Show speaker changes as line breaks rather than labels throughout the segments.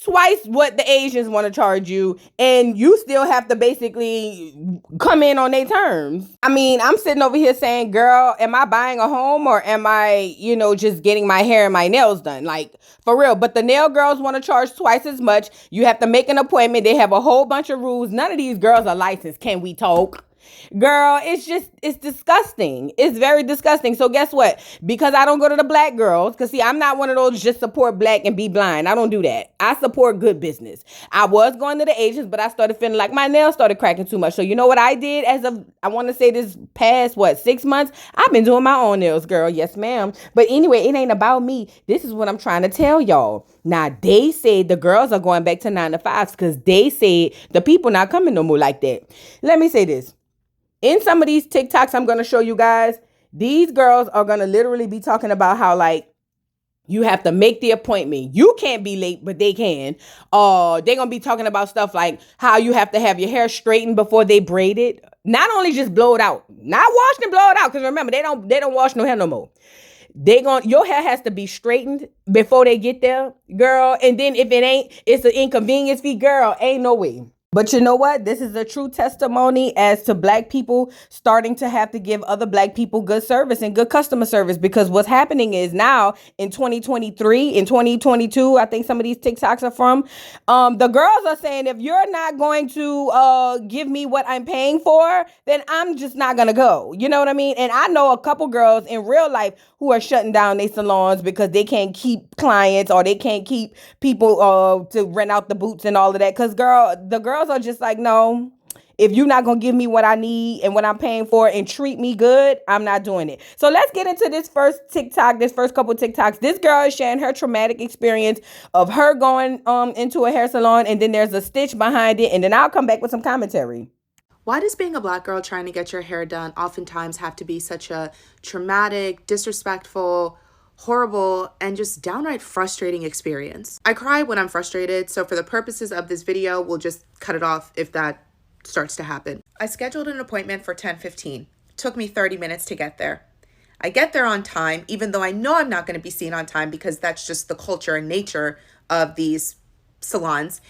twice what the Asians want to charge you, and you still have to basically come in on their terms. I mean, I'm sitting over here saying, girl, am I buying a home or am I, just getting my hair and my nails done? Like, for real. But the nail girls want to charge twice as much. You have to make an appointment. They have a whole bunch of rules. None of these girls are licensed. Can we talk? Girl, it's disgusting. It's very disgusting. So guess what? Because I don't go to the black girls, because see, I'm not one of those just support black and be blind. I don't do that. I support good business. I was going to the Asians, but I started feeling like my nails started cracking too much. So you know what I did I want to say this past, 6 months? I've been doing my own nails, girl. Yes, ma'am. But anyway, it ain't about me. This is what I'm trying to tell y'all. Now, they say the girls are going back to 9 to 5s because they say the people not coming no more like that. Let me say this. In some of these TikToks I'm going to show you guys, these girls are going to literally be talking about how, you have to make the appointment. You can't be late, but they can. They're going to be talking about stuff like how you have to have your hair straightened before they braid it. Not only just blow it out, not wash and blow it out. Because remember, they don't wash no hair no more. Your hair has to be straightened before they get there, girl. And then if it ain't, it's an inconvenience fee, girl. Ain't no way. But you know what? This is a true testimony as to black people starting to have to give other black people good service and good customer service, because what's happening is now in 2023, in 2022, I think some of these TikToks are from, the girls are saying, if you're not going to give me what I'm paying for, then I'm just not going to go. You know what I mean? And I know a couple girls in real life who are shutting down their salons because they can't keep clients or they can't keep people to rent out the boots and all of that. Because the girls are just like, no, if you're not going to give me what I need and what I'm paying for and treat me good, I'm not doing it. So let's get into this first couple TikToks. This girl is sharing her traumatic experience of her going into a hair salon, and then there's a stitch behind it, and then I'll come back with some commentary.
Why does being a black girl trying to get your hair done oftentimes have to be such a traumatic, disrespectful, horrible, and just downright frustrating experience? I cry when I'm frustrated, so for the purposes of this video, we'll just cut it off if that starts to happen. I scheduled an appointment for 10:15. Took me 30 minutes to get there. I get there on time, even though I know I'm not going to be seen on time because that's just the culture and nature of these salons.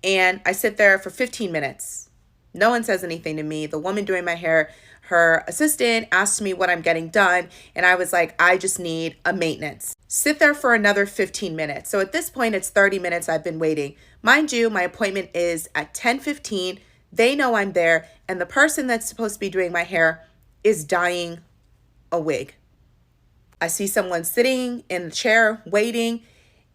And I sit there for 15 minutes. No one says anything to me. The woman doing my hair, her assistant, asked me what I'm getting done, and I was like, I just need a maintenance. Sit there for another 15 minutes. So at this point, it's 30 minutes I've been waiting. Mind you, my appointment is at 10:15. They know I'm there, and the person that's supposed to be doing my hair is dyeing a wig. I see someone sitting in the chair waiting,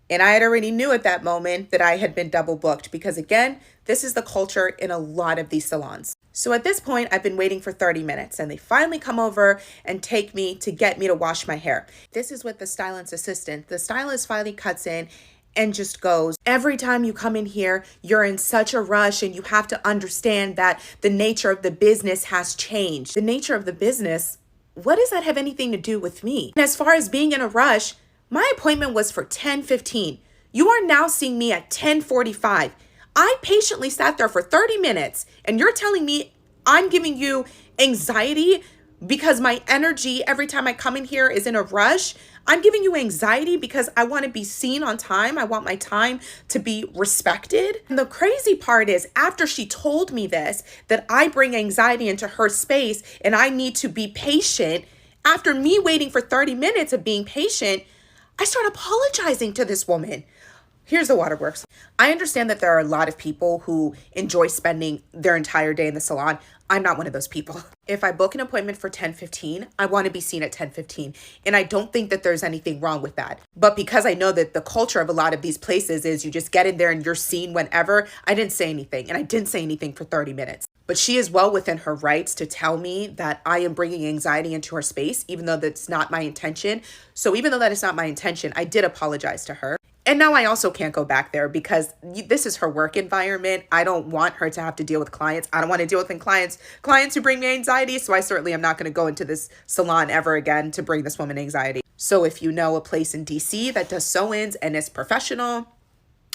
and I had already knew at that moment that I had been double booked because, again, this is the culture in a lot of these salons. So at this point, I've been waiting for 30 minutes, and they finally come over and take me to get me to wash my hair. This is with the stylist assistant. The stylist finally cuts in and just goes, every time you come in here, you're in such a rush, and you have to understand that the nature of the business has changed. The nature of the business? What does that have anything to do with me? And as far as being in a rush, my appointment was for 10:15. You are now seeing me at 10:45. I patiently sat there for 30 minutes, and you're telling me I'm giving you anxiety because my energy every time I come in here is in a rush? I'm giving you anxiety because I want to be seen on time. I want my time to be respected. And the crazy part is, after she told me this, that I bring anxiety into her space and I need to be patient, after me waiting for 30 minutes of being patient, I start apologizing to this woman. Here's the waterworks. I understand that there are a lot of people who enjoy spending their entire day in the salon. I'm not one of those people. If I book an appointment for 10:15, I want to be seen at 10:15. And I don't think that there's anything wrong with that. But because I know that the culture of a lot of these places is you just get in there and you're seen whenever, I didn't say anything. And I didn't say anything for 30 minutes. But she is well within her rights to tell me that I am bringing anxiety into her space, even though that's not my intention. So even though that is not my intention, I did apologize to her. And now I also can't go back there because this is her work environment. I don't want her to have to deal with clients. I don't want to deal with clients who bring me anxiety. So I certainly am not going to go into this salon ever again to bring this woman anxiety. So if you know a place in DC that does sew-ins and is professional,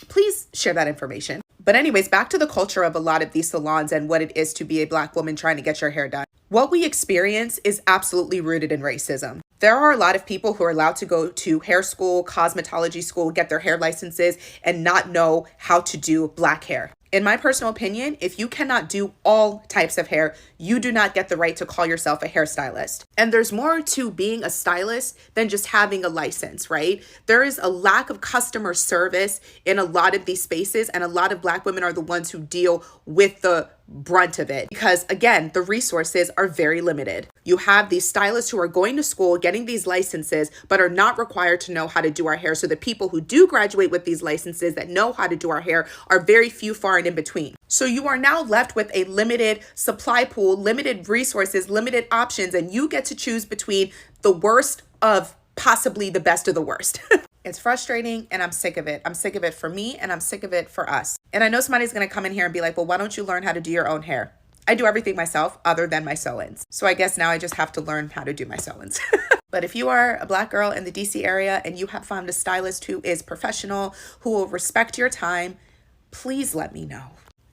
please share that information. But anyways, back to the culture of a lot of these salons and what it is to be a Black woman trying to get your hair done. What we experience is absolutely rooted in racism. There are a lot of people who are allowed to go to hair school, cosmetology school, get their hair licenses, and not know how to do black hair. In my personal opinion, if you cannot do all types of hair, you do not get the right to call yourself a hairstylist. And there's more to being a stylist than just having a license, right? There is a lack of customer service in a lot of these spaces, and a lot of Black women are the ones who deal with the brunt of it because, again, the resources are very limited. You have these stylists who are going to school, getting these licenses, but are not required to know how to do our hair. So the people who do graduate with these licenses that know how to do our hair are very few, far and in between. So you are now left with a limited supply pool, limited resources, limited options, and you get to choose between the worst of possibly the best of the worst. It's frustrating and I'm sick of it. I'm sick of it for me and I'm sick of it for us. And I know somebody's going to come in here and be like, well, why don't you learn how to do your own hair? I do everything myself other than my sew-ins. So I guess now I just have to learn how to do my sew-ins. But if you are a Black girl in the DC area and you have found a stylist who is professional, who will respect your time, please let me know.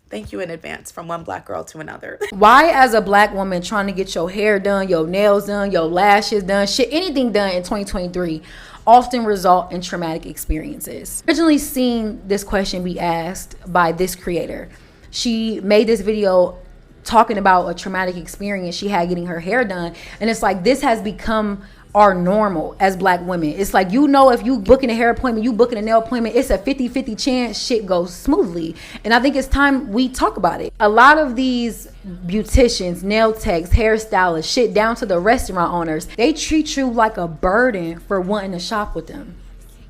Thank you in advance from one Black girl to another.
Why, as a Black woman trying to get your hair done, your nails done, your lashes done, anything done in 2023, often result in traumatic experiences? Originally seeing this question be asked by this creator. She made this video talking about a traumatic experience she had getting her hair done. And it's like, this has become our normal as Black women. It's like, you know, if you booking a hair appointment, you booking a nail appointment, it's a 50-50 chance shit goes smoothly. And I think it's time we talk about it. A lot of these beauticians, nail techs, hairstylists, shit down to the restaurant owners, they treat you like a burden for wanting to shop with them,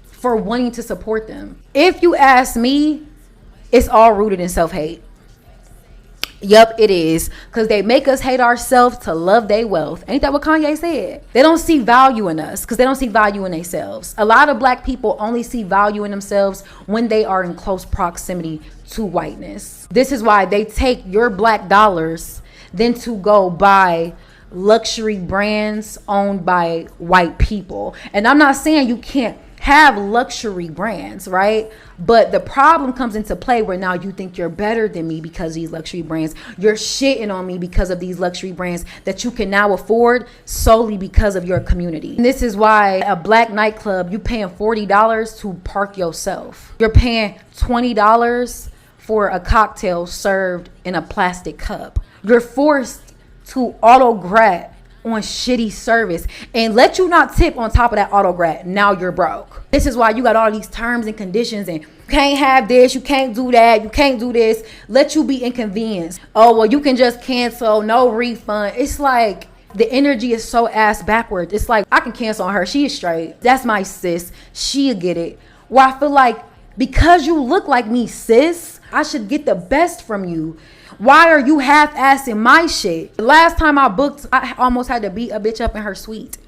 for wanting to support them. If you ask me, it's all rooted in self-hate. Yup, it is. Because they make us hate ourselves to love their wealth. Ain't that what Kanye said? They don't see value in us because they don't see value in themselves. A lot of Black people only see value in themselves when they are in close proximity to whiteness. This is why they take your Black dollars then to go buy luxury brands owned by white people. And I'm not saying you can't have luxury brands, right? But the problem comes into play where now you think you're better than me because of these luxury brands. You're shitting on me because of these luxury brands that you can now afford solely because of your community. And this is why a Black nightclub, you paying $40 to park yourself. You're paying $20 for a cocktail served in a plastic cup. You're forced to autograph on shitty service and let you not tip on top of that autograph. Now you're broke. This is why you got all these terms and conditions and you can't have this, you can't do that, you can't do this. Let you be inconvenienced. Oh, well, you can just cancel, no refund. It's like the energy is so ass backwards. It's like, I can cancel on her. She is straight. That's my sis. She'll get it. Where I feel like, because you look like me, sis, I should get the best from you. Why are you half-assing my shit? The last time I booked, I almost had to beat a bitch up in her suite.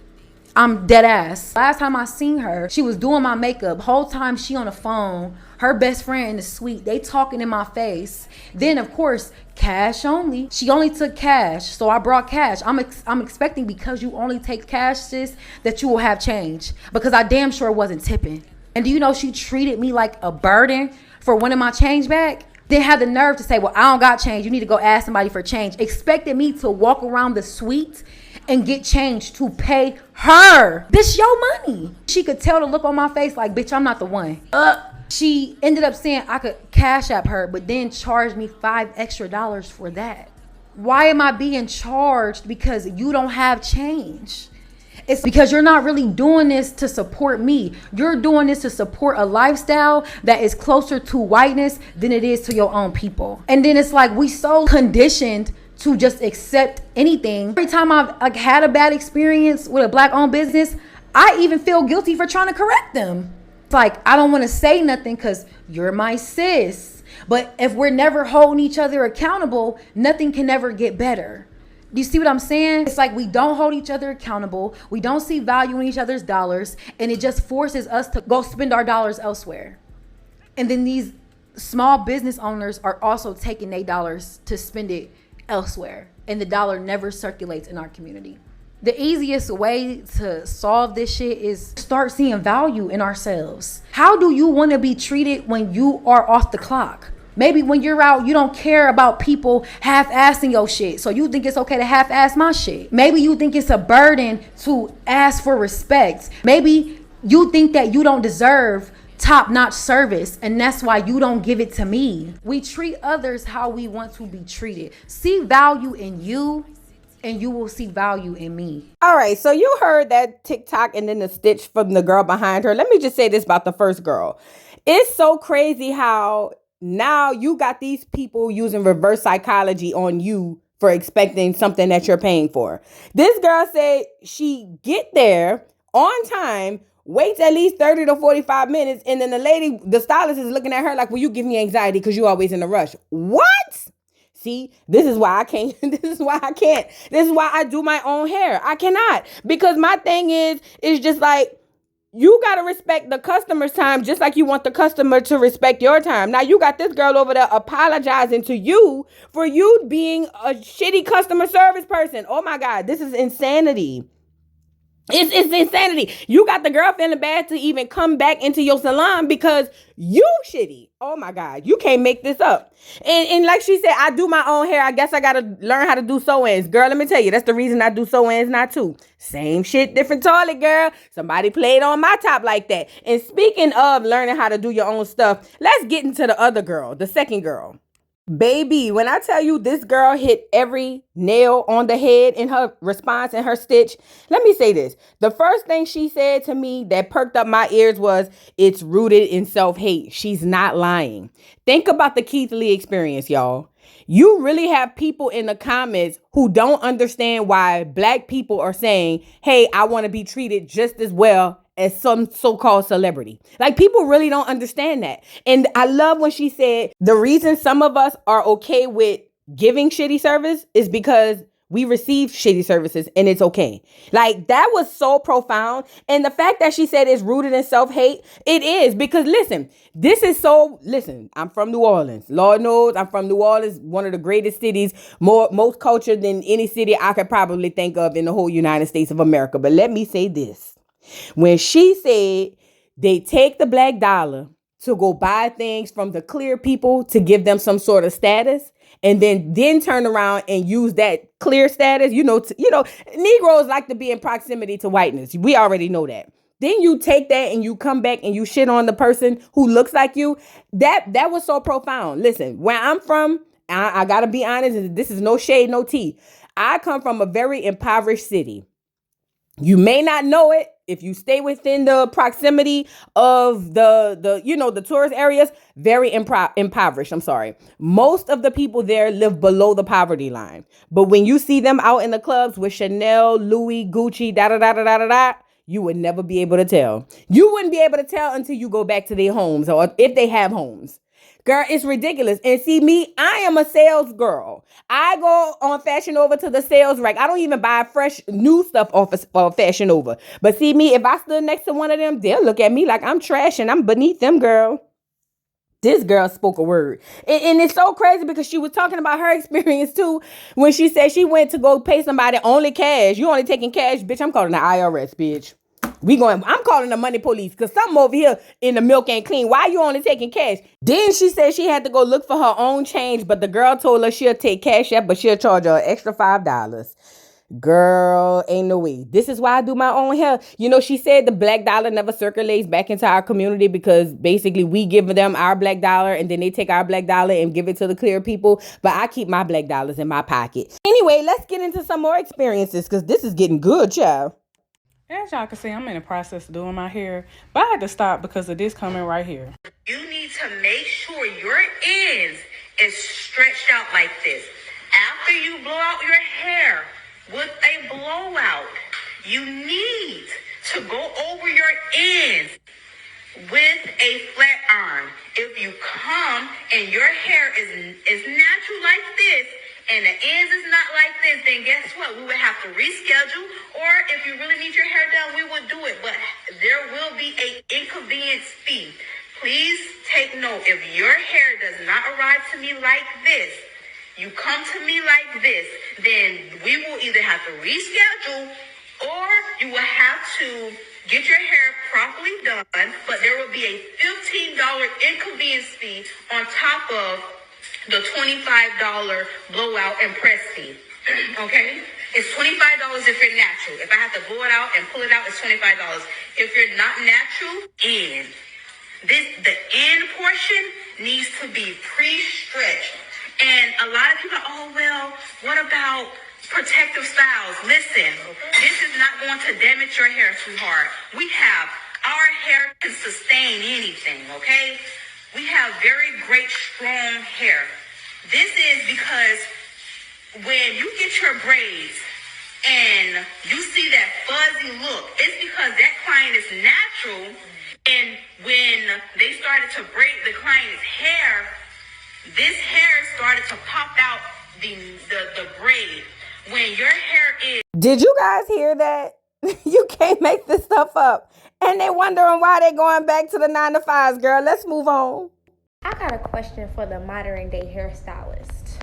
I'm dead ass. Last time I seen her, she was doing my makeup. Whole time she on the phone, her best friend in the suite. They talking in my face. Then, of course, cash only. She only took cash, so I brought cash. I'm expecting, because you only take cash, sis, that you will have change. Because I damn sure wasn't tipping. And do you know she treated me like a burden for wanting my change back? Then had the nerve to say, well, I don't got change. You need to go ask somebody for change. Expected me to walk around the suite and get change to pay her. This your money. She could tell the look on my face like, bitch, I'm not the one. She ended up saying I could cash app her, but then charged me $5 extra for that. Why am I being charged because you don't have change? It's because you're not really doing this to support me. You're doing this to support a lifestyle that is closer to whiteness than it is to your own people. And then it's like we so conditioned to just accept anything. Every time I've had a bad experience with a Black owned business, I even feel guilty for trying to correct them. It's like, I don't want to say nothing because you're my sis. But if we're never holding each other accountable, nothing can ever get better. Do you see what I'm saying? It's like we don't hold each other accountable. We don't see value in each other's dollars. And it just forces us to go spend our dollars elsewhere. And then these small business owners are also taking their dollars to spend it elsewhere. And the dollar never circulates in our community. The easiest way to solve this shit is start seeing value in ourselves. How do you want to be treated when you are off the clock?
Maybe when you're out, you don't care about people half-assing your shit. So you think it's okay to half-ass my shit. Maybe you think it's a burden to ask for respect. Maybe you think that you don't deserve top-notch service, and that's why you don't give it to me. We treat others how we want to be treated. See value in you, and you will see value in me.
All right, so you heard that TikTok and then the stitch from the girl behind her. Let me just say this about the first girl. It's so crazy how now you got these people using reverse psychology on you for expecting something that you're paying for. This girl said she get there on time, waits at least 30 to 45 minutes, and then the stylist is looking at her like, well, you give me anxiety because you're always in a rush. What? See, this is why I can't. This is why I can't. This is why I do my own hair. I cannot. Because my thing is just like, you got to respect the customer's time just like you want the customer to respect your time. Now, you got this girl over there apologizing to you for you being a shitty customer service person. Oh, my God. This is insanity. It's insanity. You got the girl feeling bad to even come back into your salon because you shitty. Oh my God. You can't make this up. And like she said, I do my own hair. I guess I got to learn how to do sew-ins. Girl, let me tell you, that's the reason I do sew-ins, not two. Same shit, different toilet, girl. Somebody played on my top like that. And speaking of learning how to do your own stuff, let's get into the other girl, the second girl. Baby, when I tell you this girl hit every nail on the head in her response and her stitch, let me say this. The first thing she said to me that perked up my ears was, it's rooted in self-hate. She's not lying. Think about the Keith Lee experience, y'all. You really have people in the comments who don't understand why Black people are saying, hey, I want to be treated just as well as some so-called celebrity. Like, people really don't understand that. And I love when she said the reason some of us are okay with giving shitty service is because we receive shitty services and it's okay. Like, that was so profound. And the fact that she said it's rooted in self-hate, it is. Because listen, I'm from New Orleans. Lord knows I'm from New Orleans, one of the greatest cities, most cultured than any city I could probably think of in the whole United States of America. But let me say this. When she said they take the Black dollar to go buy things from the clear people to give them some sort of status, and then turn around and use that clear status, Negroes like to be in proximity to whiteness. We already know that. Then you take that and you come back and you shit on the person who looks like you. That was so profound. Listen, where I'm from, I gotta be honest, this is no shade, no tea. I come from a very impoverished city. You may not know it if you stay within the proximity of the tourist areas. Very impoverished. I'm sorry. Most of the people there live below the poverty line. But when you see them out in the clubs with Chanel, Louis, Gucci, you would never be able to tell. You wouldn't be able to tell until you go back to their homes, or if they have homes. Girl, it's ridiculous. And see me, I am a sales girl. I go on Fashion Nova to the sales rack. I don't even buy fresh new stuff off of Fashion Nova. But see me, if I stood next to one of them, they'll look at me like I'm trash and I'm beneath them, girl. This girl spoke a word. And it's so crazy because she was talking about her experience too when she said she went to go pay somebody only cash. You only taking cash, bitch. I'm calling the IRS, bitch. I'm calling the money police because something over here in the milk ain't clean. Why you only taking cash? Then she said she had to go look for her own change, but the girl told her she'll take cash up, but she'll charge her an extra $5. Girl, ain't no way. This is why I do my own hair. She said the Black dollar never circulates back into our community because basically we give them our Black dollar and then they take our Black dollar and give it to the clear people. But I keep my Black dollars in my pocket. Anyway, let's get into some more experiences because this is getting good, child.
As y'all can see, I'm in the process of doing my hair, but I had to stop because of this coming right here.
You need to make sure your ends is stretched out like this. After you blow out your hair with a blowout, you need to go over your ends with a flat iron. If you come and your hair is natural like this, and the ends is not like this, then guess what? We would have to reschedule, or if you really need your hair done, we would do it. But there will be an inconvenience fee. Please take note. If your hair does not arrive to me like this, you come to me like this, then we will either have to reschedule, or you will have to get your hair properly done, but there will be a $15 inconvenience fee on top of the $25 blowout and press fee. Okay? It's $25 if you're natural. If I have to blow it out and pull it out, it's $25. If you're not natural, the end portion needs to be pre-stretched. And a lot of people, oh, well, what about protective styles? Listen, this is not going to damage your hair, sweetheart. Our hair can sustain anything, okay? We have very great, strong hair. This is because when you get your braids and you see that fuzzy look, it's because that client is natural. And when they started to braid the client's hair, this hair started to pop out the braid. When your hair is...
Did you guys hear that? You can't make this stuff up. And they wondering why they going back to the 9 to 5s, girl. Let's move on.
I got a question for the modern day hairstylist.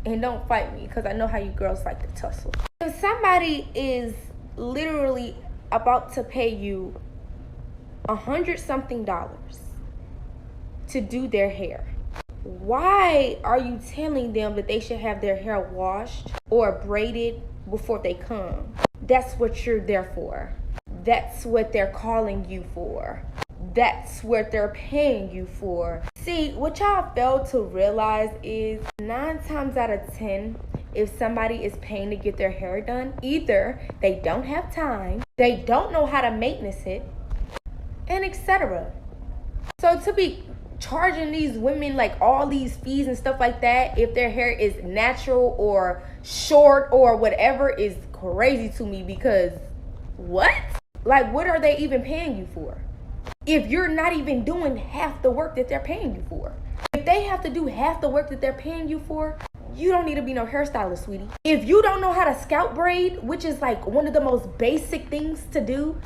And don't fight me, because I know how you girls like to tussle. If somebody is literally about to pay you $100-something to do their hair, why are you telling them that they should have their hair washed or braided before they come? That's what you're there for. That's what they're calling you for. That's what they're paying you for. See, what y'all fail to realize is 9 times out of 10, if somebody is paying to get their hair done, either they don't have time, they don't know how to maintenance it, and etc. So to be charging these women like all these fees and stuff like that if their hair is natural or short or whatever is crazy to me, because what? Like, what are they even paying you for? If you're not even doing half the work that they're paying you for. If they have to do half the work that they're paying you for, you don't need to be no hairstylist, sweetie. If you don't know how to scalp braid, which is like one of the most basic things to do,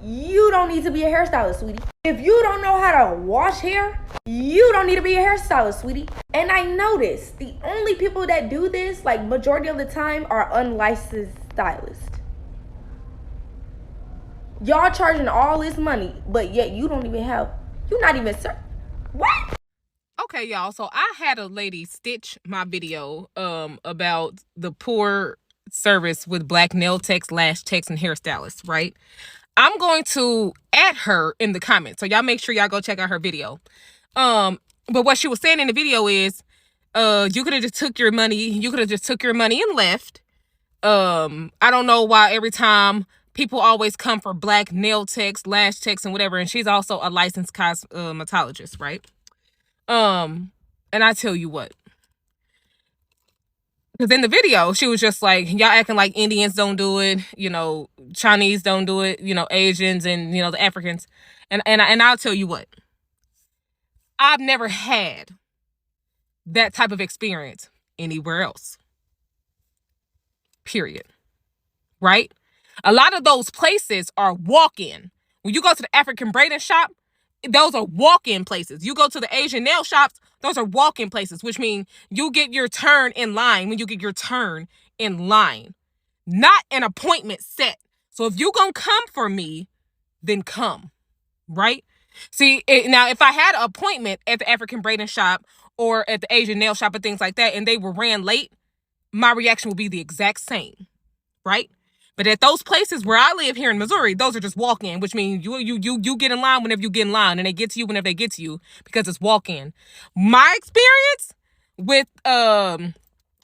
you don't need to be a hairstylist, sweetie. If you don't know how to wash hair, you don't need to be a hairstylist, sweetie. And I noticed the only people that do this, like majority of the time, are unlicensed stylists. Y'all charging all this money, but yet you don't even have, you're not even, what?
Okay, y'all. So I had a lady stitch my video about the poor service with black nail techs, lash techs, and hairstylists, right? I'm going to add her in the comments. So y'all make sure y'all go check out her video. But what she was saying in the video is, you could have just took your money. You could have just took your money and left. I don't know why every time people always come for black nail techs, lash techs, and whatever. And she's also a licensed cosmetologist, right? And I tell you what. Because in the video, she was just like, y'all acting like Indians don't do it, you know, Chinese don't do it, you know, Asians and, you know, the Africans. And I'll tell you what. I've never had that type of experience anywhere else. Period. Right? A lot of those places are walk-in. When you go to the African braiding shop, those are walk-in places. You go to the Asian nail shops, those are walk-in places, which means you get your turn in line when you get your turn in line. Not an appointment set. So if you're going to come for me, then come. Right? See, now if I had an appointment at the African braiding shop or at the Asian nail shop and things like that, and they were ran late, my reaction would be the exact same. Right? But at those places where I live here in Missouri, those are just walk-in, which means you get in line whenever you get in line, and they get to you whenever they get to you because it's walk-in. My experience with the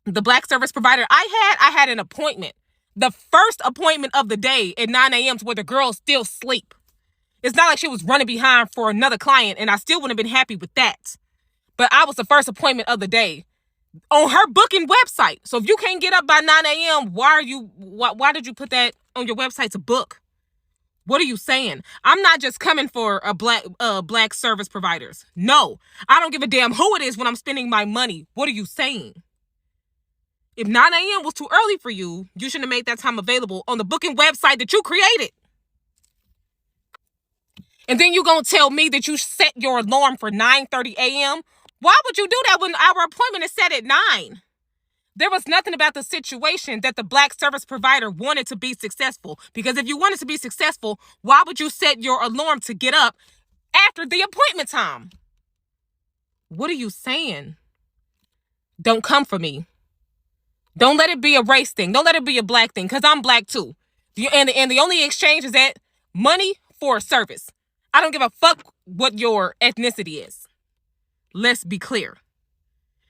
black service provider I had an appointment. The first appointment of the day at 9 a.m. where the girls still sleep. It's not like she was running behind for another client, and I still wouldn't have been happy with that. But I was the first appointment of the day on her booking website. So if you can't get up by 9 a.m., why did you put that on your website to book? What are you saying? I'm not just coming for a black service providers. No, I don't give a damn who it is when I'm spending my money. What are you saying? If 9 a.m. was too early for you, you shouldn't have made that time available on the booking website that you created. And then you're going to tell me that you set your alarm for 9:30 a.m.? Why would you do that when our appointment is set at 9? There was nothing about the situation that the black service provider wanted to be successful. Because if you wanted to be successful, why would you set your alarm to get up after the appointment time? What are you saying? Don't come for me. Don't let it be a race thing. Don't let it be a black thing, because I'm black too. And the only exchange is that money for a service. I don't give a fuck what your ethnicity is. Let's be clear.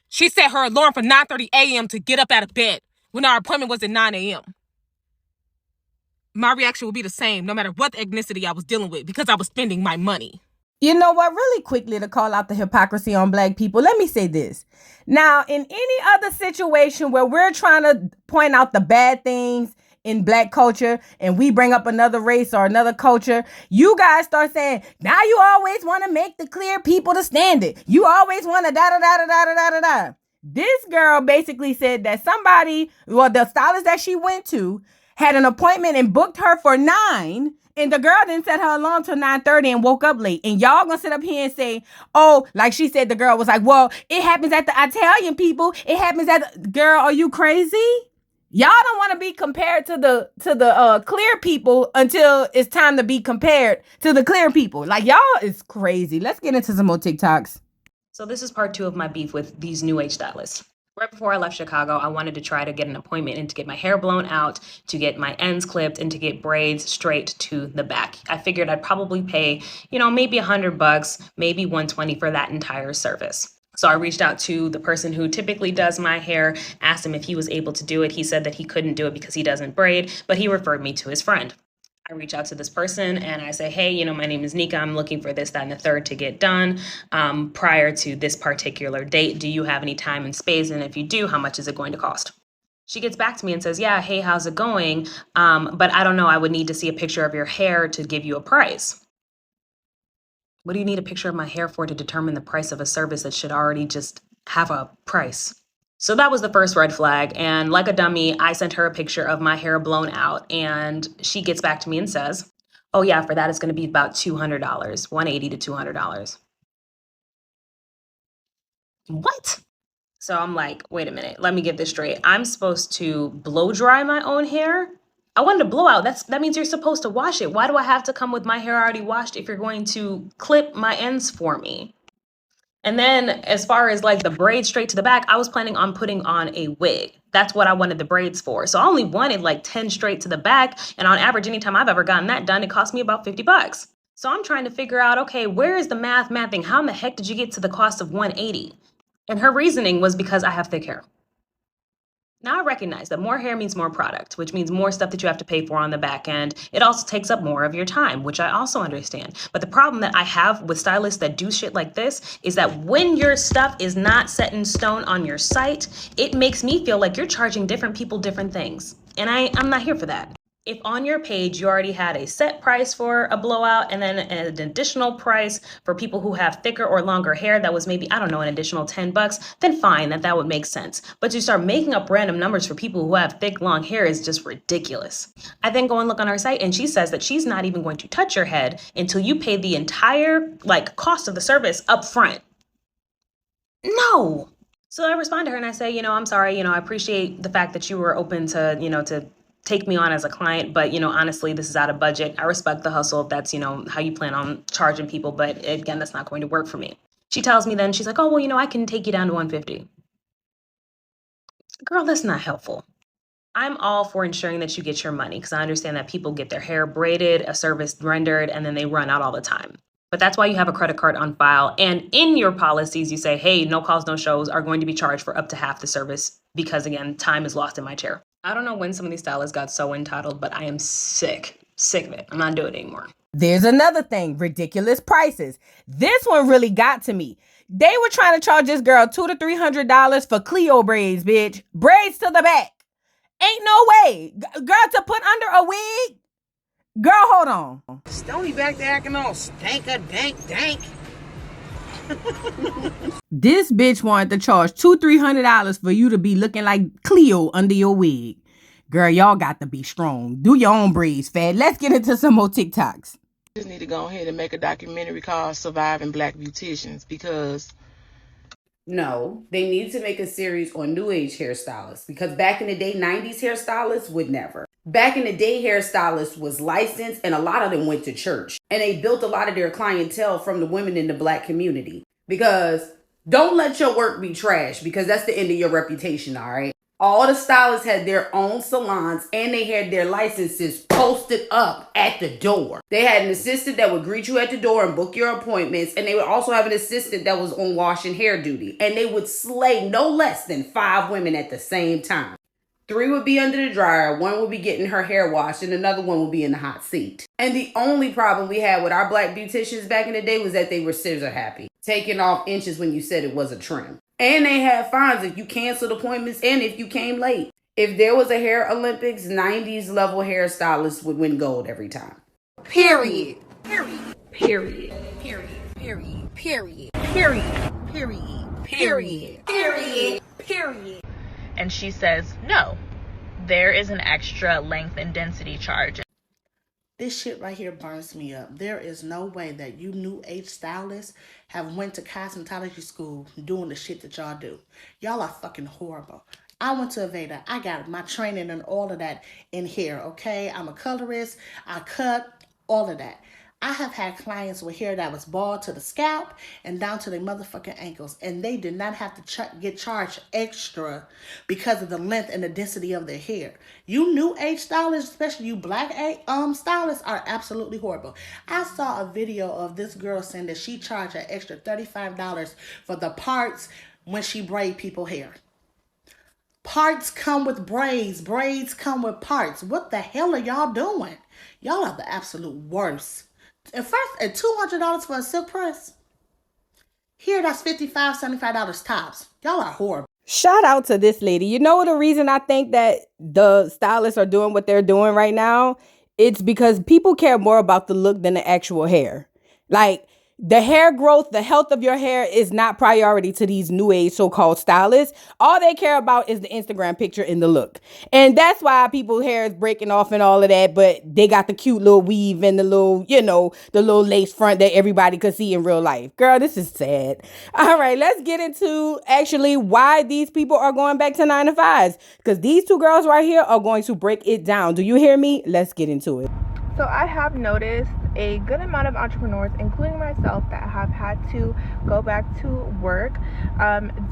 She set her alarm for 9:30 a.m. to get up out of bed when our appointment was at 9 a.m. My reaction would be the same no matter what ethnicity I was dealing with, because I was spending my money.
You know what? Really quickly, to call out the hypocrisy on black people, let me say this. Now, in any other situation where we're trying to point out the bad things in black culture and we bring up another race or another culture, you guys start saying, now you always want to make the clear people the standard. You always want to da-da-da-da-da-da-da-da. This girl basically said that somebody, well, the stylist that she went to had an appointment and booked her for 9. And the girl didn't set her alarm till 9:30 and woke up late. And y'all gonna sit up here and say, oh, like she said, the girl was like, well, it happens at the Italian people. It happens at the... Girl, are you crazy? Y'all don't want to be compared to the clear people until it's time to be compared to the clear people. Like, y'all is crazy. Let's get into some more TikToks.
So this is part 2 of my beef with these new age stylists. Right before I left Chicago, I wanted to try to get an appointment and to get my hair blown out, to get my ends clipped, and to get braids straight to the back. I figured I'd probably pay, maybe $100, maybe $120 for that entire service. So I reached out to the person who typically does my hair, asked him if he was able to do it. He said that he couldn't do it because he doesn't braid, but he referred me to his friend. I reach out to this person and I say, hey, my name is Nika. I'm looking for this, that, and the third to get done prior to this particular date. Do you have any time and space? And if you do, how much is it going to cost? She gets back to me and says, yeah, hey, how's it going? But I don't know. I would need to see a picture of your hair to give you a price. What do you need a picture of my hair for to determine the price of a service that should already just have a price? So that was the first red flag. And like a dummy, I sent her a picture of my hair blown out. And she gets back to me and says, oh, yeah, for that, it's going to be about $200, $180 to $200. What? So I'm like, wait a minute, let me get this straight. I'm supposed to blow dry my own hair? I wanted to blow out. That means you're supposed to wash it. Why do I have to come with my hair already washed if you're going to clip my ends for me? And then as far as like the braids straight to the back, I was planning on putting on a wig. That's what I wanted the braids for. So I only wanted like 10 straight to the back. And on average, anytime I've ever gotten that done, it cost me about $50. So I'm trying to figure out, okay, where is the mathing? How in the heck did you get to the cost of $180? And her reasoning was because I have thick hair. Now I recognize that more hair means more product, which means more stuff that you have to pay for on the back end. It also takes up more of your time, which I also understand. But the problem that I have with stylists that do shit like this is that when your stuff is not set in stone on your site, it makes me feel like you're charging different people different things. And I'm not here for that. If on your page you already had a set price for a blowout and then an additional price for people who have thicker or longer hair that was maybe, I don't know, an additional $10, then fine, that would make sense. But to start making up random numbers for people who have thick, long hair is just ridiculous. I then go and look on our site and she says that she's not even going to touch your head until you pay the entire cost of the service up front. No. So I respond to her and I say, I'm sorry, I appreciate the fact that you were open to, to take me on as a client, but honestly, this is out of budget. I respect the hustle if that's how you plan on charging people, but again, that's not going to work for me. She tells me then, she's like, oh, well, I can take you down to $150. Girl, that's not helpful. I'm all for ensuring that you get your money because I understand that people get their hair braided, a service rendered, and then they run out all the time. But that's why you have a credit card on file. And in your policies, you say, hey, no calls, no shows are going to be charged for up to half the service because, again, time is lost in my chair. I don't know when some of these stylists got so entitled, but I am sick of it. I'm not doing it anymore.
There's another thing, ridiculous prices. This one really got to me. They were trying to charge this girl $200 to $300 for Cleo braids, bitch. Braids to the back. Ain't no way. Girl, to put under a wig? Girl, hold on.
Stony back to acting all dank.
This bitch wanted to charge $200-$300 for you to be looking like Cleo under your wig. Girl, y'all got to be strong. Do your own braids, fat. Let's get into some more TikToks.
Just need to go ahead and make a documentary called Surviving Black Beauticians because...
No, they need to make a series on new age hairstylists because back in the day, 90s hairstylists would never. Back in the day, hairstylists was licensed and a lot of them went to church. And they built a lot of their clientele from the women in the black community because Don't let your work be trash, because that's the end of your reputation, all right? All the stylists had their own salons and they had their licenses posted up at the door. They had an assistant that would greet you at the door and book your appointments. And they would also have an assistant that was on wash and hair duty. And they would slay no less than 5 women at the same time. 3 would be under the dryer, 1 would be getting her hair washed, and another 1 would be in the hot seat. And the only problem we had with our black beauticians back in the day was that they were scissor happy, taking off inches when you said it was a trim. And they had fines if you canceled appointments and if you came late. If there was a hair Olympics, 90s level hairstylists would win gold every time.
Period.
Period.
Period. Period. Period. Period. Period. Period. Period. Period.
And she says, no, there is an extra length and density charge.
This shit right here burns me up. There is no way that you new age stylists have went to cosmetology school doing the shit that y'all do. Y'all are fucking horrible. I went to Aveda. I got my training and all of that in here, okay? I'm a colorist. I cut, all of that. I have had clients with hair that was bald to the scalp and down to their motherfucking ankles, and they did not have to get charged extra because of the length and the density of their hair. You new age stylists, especially you black stylists, are absolutely horrible. I saw a video of this girl saying that she charged an extra $35 for the parts when she braid people's hair. Parts come with braids. Braids come with parts. What the hell are y'all doing? Y'all are the absolute worst. And first, at $200 for a silk press. Here, that's $55, $75 tops. Y'all are horrible.
Shout out to this lady. You know the reason I think that the stylists are doing what they're doing right now? It's because people care more about the look than the actual hair. Like, the hair growth, the health of your hair is not priority to these new age so-called stylists. All they care about is the Instagram picture and the look. And that's why people's hair is breaking off and all of that, but they got the cute little weave and the little, the little lace front that everybody could see in real life. Girl, this is sad. All right, let's get into actually why these people are going back to 9 to 5s. Because these 2 girls right here are going to break it down. Do you hear me? Let's get into it.
So I have noticed a good amount of entrepreneurs, including myself, that have had to go back to work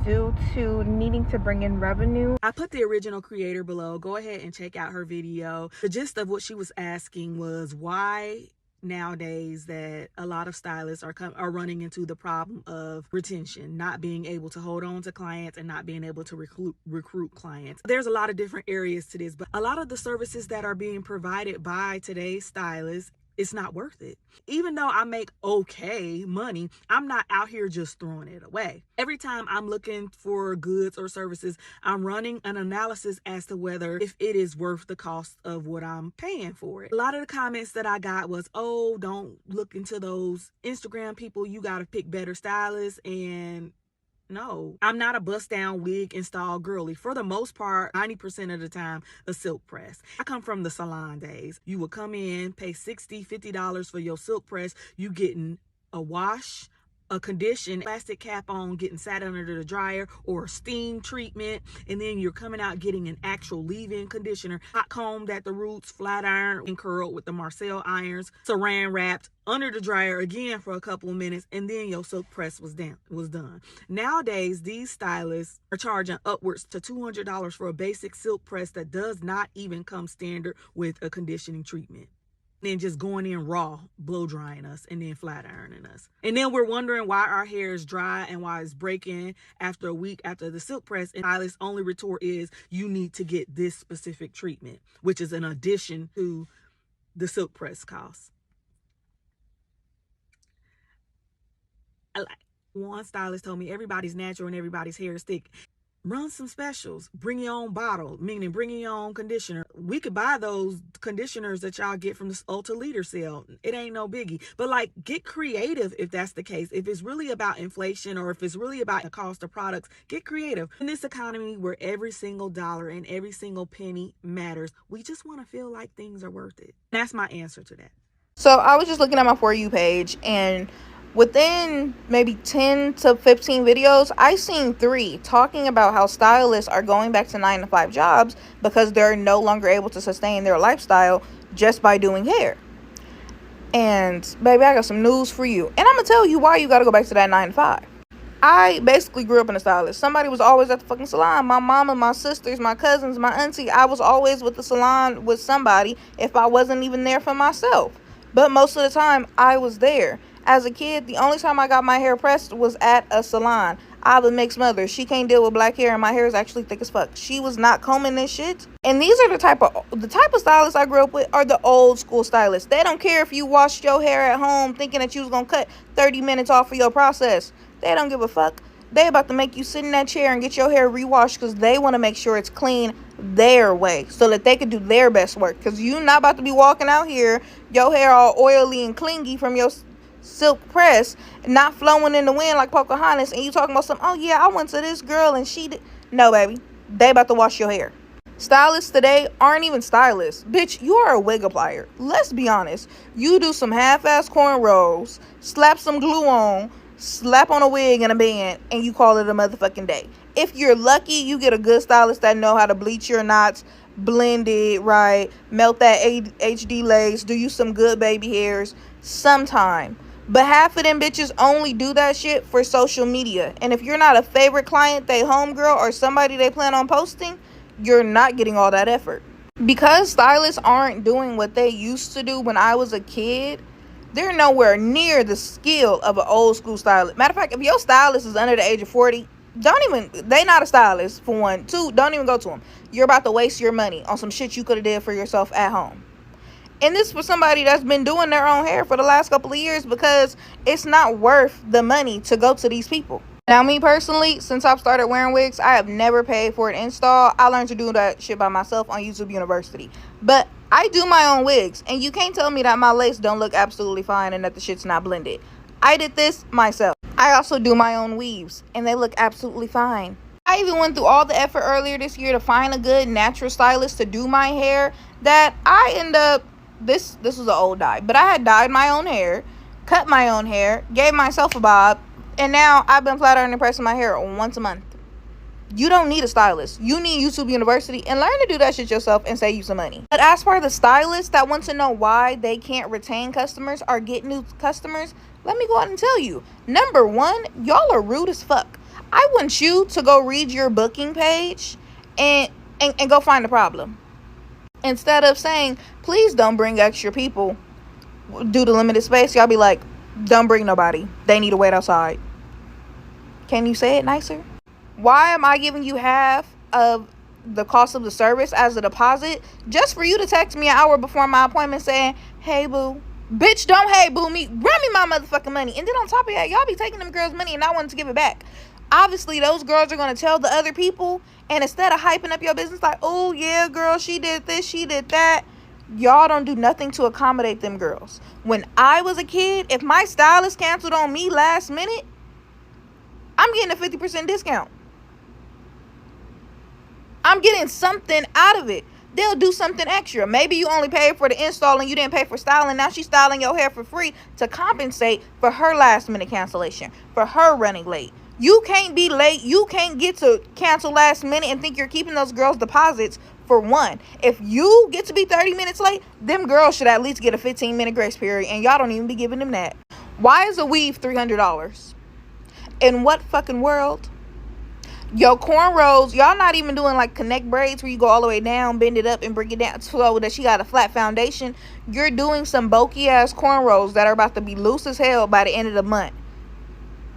due to needing to bring in revenue.
I put the original creator below. Go ahead and check out her video. The gist of what she was asking was why nowadays that a lot of stylists are running into the problem of retention, not being able to hold on to clients and not being able to recruit clients. There's a lot of different areas to this, but a lot of the services that are being provided by today's stylists, it's not worth it. Even though I make okay money, I'm not out here just throwing it away. Every time I'm looking for goods or services, I'm running an analysis as to whether if it is worth the cost of what I'm paying for it. A lot of the comments that I got was, oh, don't look into those Instagram people. You got to pick better stylists. And no, I'm not a bust down wig install girly. For the most part, 90% of the time, a silk press. I come from the salon days. You would come in, pay $60, $50 for your silk press. You getting a wash, a condition, plastic cap on, getting sat under the dryer, or a steam treatment, and then you're coming out getting an actual leave-in conditioner, hot combed at the roots, flat iron and curled with the Marcel irons, saran wrapped under the dryer again for a couple of minutes, and then your silk press was done. Nowadays, these stylists are charging upwards to $200 for a basic silk press that does not even come standard with a conditioning treatment. Then just going in raw, blow drying us, and then flat ironing us. And then we're wondering why our hair is dry and why it's breaking after a week after the silk press. And stylist's only retort is, you need to get this specific treatment, which is an addition to the silk press cost. One stylist told me everybody's natural and everybody's hair is thick. Run some specials. Bring your own bottle, meaning bring your own conditioner. We could buy those conditioners that y'all get from the Ulta Leader sale. It ain't no biggie. But get creative if that's the case. If it's really about inflation or if it's really about the cost of products, get creative. In this economy where every single dollar and every single penny matters, we just want to feel like things are worth it. That's my answer to that.
So I was just looking at my For You page, and within maybe 10 to 15 videos, I seen 3 talking about how stylists are going back to 9 to 5 jobs because they're no longer able to sustain their lifestyle just by doing hair. And baby, I got some news for you. And I'm going to tell you why you got to go back to that 9 to 5. I basically grew up in a stylist. Somebody was always at the fucking salon. My mama, my sisters, my cousins, my auntie. I was always with the salon with somebody if I wasn't even there for myself. But most of the time, I was there. As a kid, the only time I got my hair pressed was at a salon. I have a mixed mother. She can't deal with black hair, and my hair is actually thick as fuck. She was not combing this shit. And these are the type of stylists I grew up with are the old school stylists. They don't care if you washed your hair at home thinking that you was gonna cut 30 minutes off of your process. They don't give a fuck. They about to make you sit in that chair and get your hair rewashed because they want to make sure it's clean their way so that they can do their best work. Because you not about to be walking out here, your hair all oily and clingy from your silk press, not flowing in the wind like Pocahontas, and you talking about something, oh yeah, I went to this girl and she did. No, baby. They about to wash your hair. Stylists today aren't even stylists. Bitch, you are a wig applier. Let's be honest. You do some half-ass cornrows, slap some glue on, slap on a wig and a band, and you call it a motherfucking day. If you're lucky, you get a good stylist that know how to bleach your knots, blend it right, melt that HD lace, do you some good baby hairs sometime. But half of them bitches only do that shit for social media. And if you're not a favorite client, they homegirl, or somebody they plan on posting, you're not getting all that effort. Because stylists aren't doing what they used to do when I was a kid, they're nowhere near the skill of an old school stylist. Matter of fact, if your stylist is under the age of 40, they not a stylist, for one. Two, don't even go to them. You're about to waste your money on some shit you could have did for yourself at home. And this for somebody that's been doing their own hair for the last couple of years, because it's not worth the money to go to these people. Now, me personally, since I've started wearing wigs, I have never paid for an install. I learned to do that shit by myself on YouTube University. But I do my own wigs, and you can't tell me that my lace don't look absolutely fine and that the shit's not blended. I did this myself. I also do my own weaves, and they look absolutely fine. I even went through all the effort earlier this year to find a good natural stylist to do my hair that I end up, this was an old dye, but I had dyed my own hair, cut my own hair, gave myself a bob, and now I've been flat ironing and pressing my hair once a month. You don't need a stylist. You need YouTube University, and learn to do that shit yourself and save you some money. But as for the stylists that want to know why they can't retain customers or get new customers, let me go ahead and tell you. Number one, y'all are rude as fuck. I want you to go read your booking page and go find the problem. Instead of saying, please don't bring extra people due to limited space, y'all be like, don't bring nobody. They need to wait outside. Can you say it nicer? Why am I giving you half of the cost of the service as a deposit just for you to text me an hour before my appointment saying, hey boo? Bitch, don't hey boo me. Run me my motherfucking money. And then on top of that, y'all be taking them girls' money and not wanting to give it back. Obviously, those girls are going to tell the other people, and instead of hyping up your business like, oh yeah, girl, she did this, she did that, y'all don't do nothing to accommodate them girls. When I was a kid, if my stylist canceled on me last minute, I'm getting a 50% discount. I'm getting something out of it. They'll do something extra. Maybe you only paid for the install and you didn't pay for styling. Now she's styling your hair for free to compensate for her last minute cancellation, for her running late. You can't be late. You can't get to cancel last minute and think you're keeping those girls' deposits for one. If you get to be 30 minutes late, them girls should at least get a 15-minute grace period, and y'all don't even be giving them that. Why is a weave $300? In what fucking world? Yo, cornrows, y'all not even doing like connect braids where you go all the way down, bend it up, and bring it down so that she got a flat foundation. You're doing some bulky ass cornrows that are about to be loose as hell by the end of the month.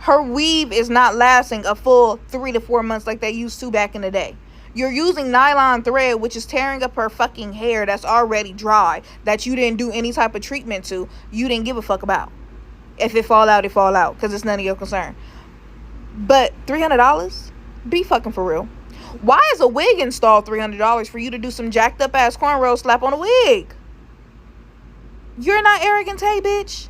Her weave is not lasting a full 3 to 4 months like they used to back in the day. You're using nylon thread, which is tearing up her fucking hair that's already dry, that you didn't do any type of treatment to. You didn't give a fuck about. If it fall out, it fall out, because it's none of your concern. But $300? Be fucking for real. Why is a wig install $300 for you to do some jacked up ass cornrows slap on a wig? You're not arrogant, hey bitch.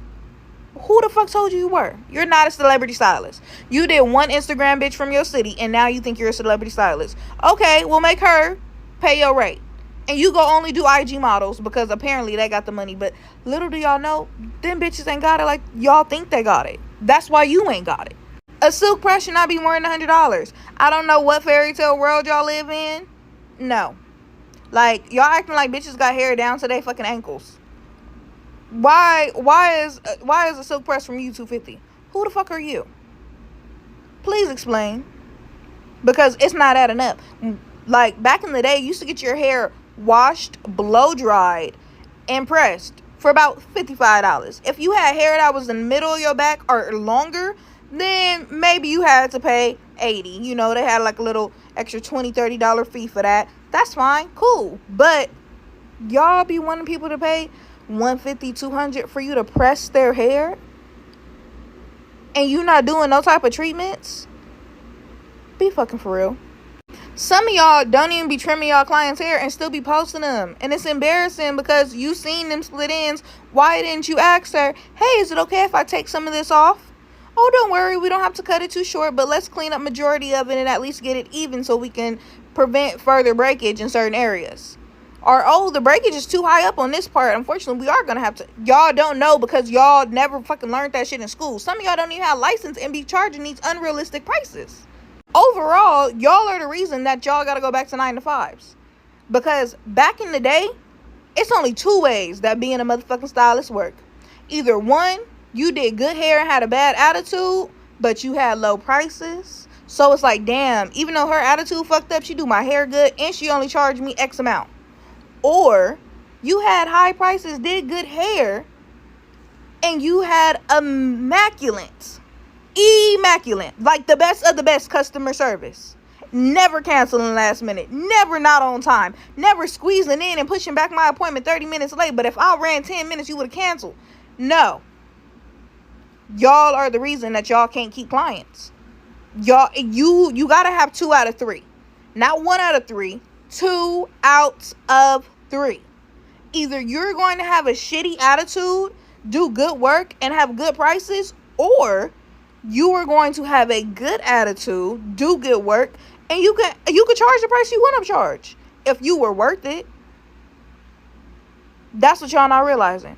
Who the fuck told you you were? You're not a celebrity stylist. You did one Instagram bitch from your city, and now you think you're a celebrity stylist. Okay, we'll make her pay your rate. And you go only do IG models because apparently they got the money. But little do y'all know, them bitches ain't got it like y'all think they got it. That's why you ain't got it. A silk press should not be more than $100. I don't know what fairy tale world y'all live in. No. Like, y'all acting like bitches got hair down to their fucking ankles. Why is a silk press from you $250? Who the fuck are you? Please explain. Because it's not adding up. Like, back in the day, you used to get your hair washed, blow dried, and pressed for about $55. If you had hair that was in the middle of your back or longer, then maybe you had to pay $80. You know, they had like a little extra $20, $30 fee for that. That's fine, cool. But y'all be wanting people to pay $150, $200 for you to press their hair, and you not doing no type of treatments? Be fucking for real. Some of y'all don't even be trimming y'all clients' hair and still be posting them. And it's embarrassing because you seen them split ends. Why didn't you ask her, hey, is it okay if I take some of this off? Oh, don't worry, we don't have to cut it too short, but let's clean up majority of it and at least get it even so we can prevent further breakage in certain areas. Or, oh, the breakage is too high up on this part. Unfortunately, we are going to have to. Y'all don't know because y'all never fucking learned that shit in school. Some of y'all don't even have license and be charging these unrealistic prices. Overall, y'all are the reason that y'all gotta go back to 9 to 5s. Because back in the day, it's only two ways that being a motherfucking stylist work. Either one, you did good hair and had a bad attitude, but you had low prices. So it's like, damn, even though her attitude fucked up, she do my hair good and she only charged me X amount. Or you had high prices, did good hair, and you had immaculate, like the best of the best customer service. Never canceling last minute, never not on time, never squeezing in and pushing back my appointment 30 minutes late, but if I ran 10 minutes you would have canceled. No, y'all are the reason that y'all can't keep clients. Y'all, you gotta have 2 out of 3, not 1 out of 3, 2 out of 3. Either you're going to have a shitty attitude, do good work and have good prices, or you are going to have a good attitude, do good work, and you could charge the price you want to charge if you were worth it. That's what y'all not realizing.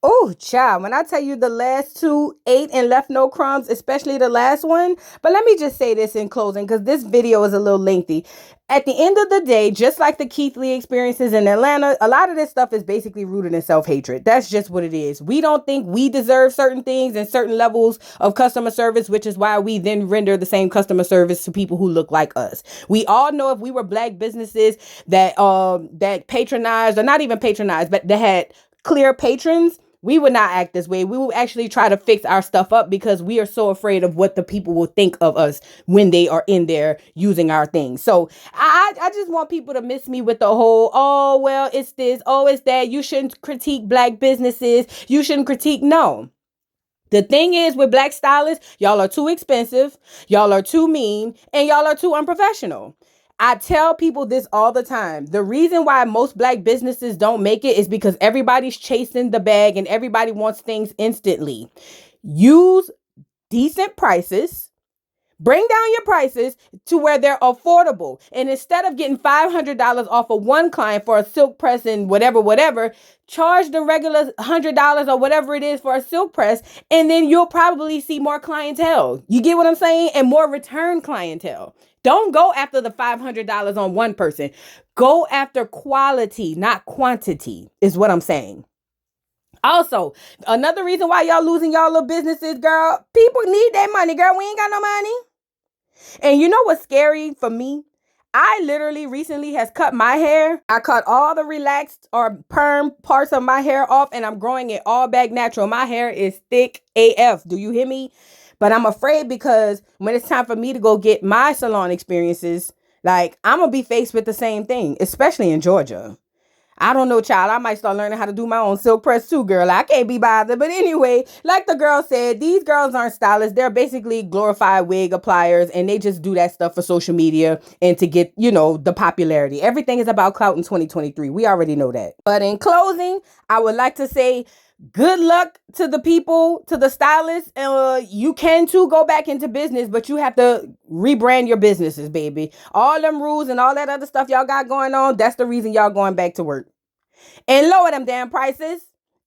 Oh, child, when I tell you the last 2 ate and left no crumbs, especially the last one. But let me just say this in closing, because this video is a little lengthy. At the end of the day, just like the Keith Lee experiences in Atlanta, a lot of this stuff is basically rooted in self-hatred. That's just what it is. We don't think we deserve certain things and certain levels of customer service, which is why we then render the same customer service to people who look like us. We all know if we were black businesses that patronized, or not even patronized, but that had clear patrons, we would not act this way. We will actually try to fix our stuff up because we are so afraid of what the people will think of us when they are in there using our things. So I just want people to miss me with the whole, oh, well, it's this, oh, it's that. You shouldn't critique black businesses. You shouldn't critique. No. The thing is with black stylists, y'all are too expensive, y'all are too mean, and y'all are too unprofessional. I tell people this all the time. The reason why most black businesses don't make it is because everybody's chasing the bag and everybody wants things instantly. Use decent prices. Bring down your prices to where they're affordable. And instead of getting $500 off of one client for a silk press and whatever, charge the regular $100 or whatever it is for a silk press. And then you'll probably see more clientele. You get what I'm saying? And more return clientele. Don't go after the $500 on one person. Go after quality, not quantity, is what I'm saying. Also, another reason why y'all losing y'all little businesses, girl, people need that money, girl. We ain't got no money. And you know what's scary for me? I literally recently has cut my hair. I cut all the relaxed or perm parts of my hair off and I'm growing it all back natural. My hair is thick AF. Do you hear me? But I'm afraid because when it's time for me to go get my salon experiences, like I'm going to be faced with the same thing, especially in Georgia. I don't know, child. I might start learning how to do my own silk press too, girl. I can't be bothered. But anyway, like the girl said, these girls aren't stylists. They're basically glorified wig appliers, and they just do that stuff for social media and to get, the popularity. Everything is about clout in 2023. We already know that. But in closing, I would like to say good luck to the people, to the stylists. You can too go back into business, but you have to rebrand your businesses, baby. All them rules and all that other stuff y'all got going on, that's the reason y'all going back to work. And lower them damn prices.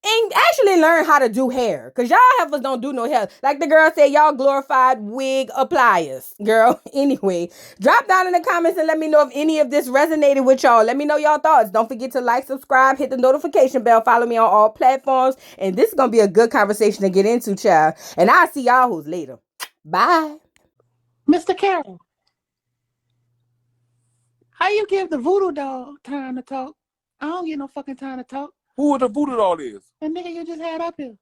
And actually learn how to do hair. Because y'all heifers don't do no hair. Like the girl said, y'all glorified wig appliers. Girl, anyway. Drop down in the comments and let me know if any of this resonated with y'all. Let me know y'all thoughts. Don't forget to like, subscribe, hit the notification bell. Follow me on all platforms. And this is going to be a good conversation to get into, child. And I'll see y'all who's later. Bye.
Mr. Carroll, how you give the voodoo doll time to talk? I don't get no fucking time to talk.
Who the voodoo doll is?
The nigga you just had up here.